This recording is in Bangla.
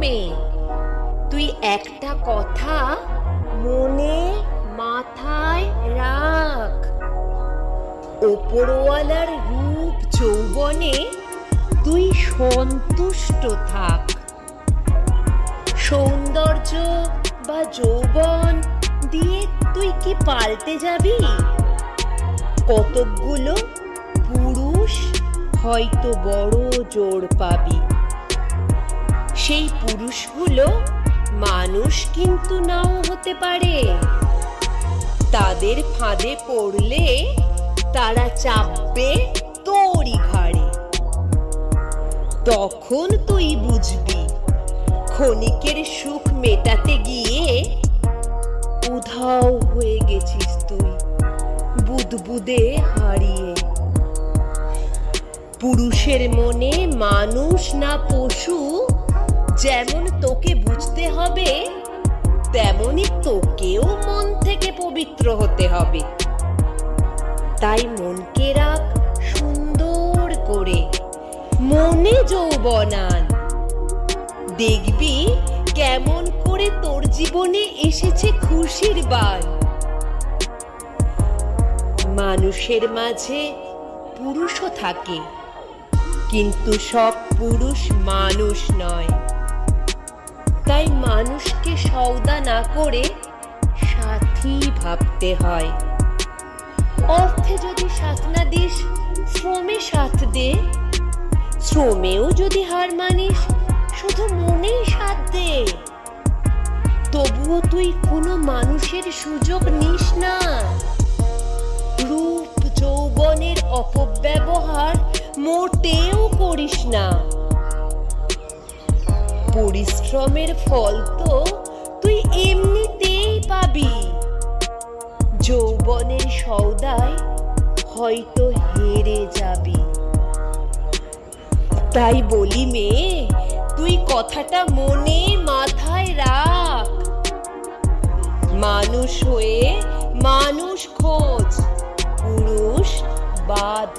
মেয়ে, তুই একটা কথা মনে মাথায় রাখ। ওপরওয়ালার রূপ যৌবনে তুই সন্তুষ্ট থাক। সৌন্দর্য বা যৌবন দিয়ে তুই কি পাল্টে যাবি? কতকগুলো পুরুষ হয়তো বড় জোর পাবি। সেই পুরুষগুলো মানুষ কিন্তু নাও হতে পারে। তাদের ফাঁদে পড়লে তারা চাপবে তোরই ঘাড়ে। তখন তুই বুঝবি ক্ষণিকের সুখ মেটাতে গিয়ে উধাও হয়ে গেছিস তুই বুদবুদে হারিয়ে। পুরুষের মনে মানুষ না পশু যেমন তোকে বুঝতে হবে, তেমনি তোকেও মন থেকে পবিত্র হতে হবে। তাই মনকে রাখ সুন্দর করে, মনে যৌবন আন। দেখবি কেমন করে তোর জীবনে এসেছে খুশির বান। মানুষের মাঝে পুরুষও থাকে, কিন্তু সব পুরুষ মানুষ নয়। তাই মানুষকে সওদা না করে সাথী ভাবতে হয়। অর্থে যদি সাথ না দিস, শ্রমে সাথ দে। শ্রমেও যদি হার মানিস, শুধু মনেই সাথ দে। তবুও তুই কোনো মানুষের সুযোগ নিস না। রূপ যৌবনের অপব্যবহার মোটেও করিস না। পরিশ্রমের ফল তো তুই এমনিতেই পাবি। যৌবনের সওদায় হয়তো হেরে যাবি। তাই বলি মেয়ে, তুই কথাটা মনে মাথায় রাখ। মানুষ হয়ে মানুষ খোঁজ, পুরুষ বাদ।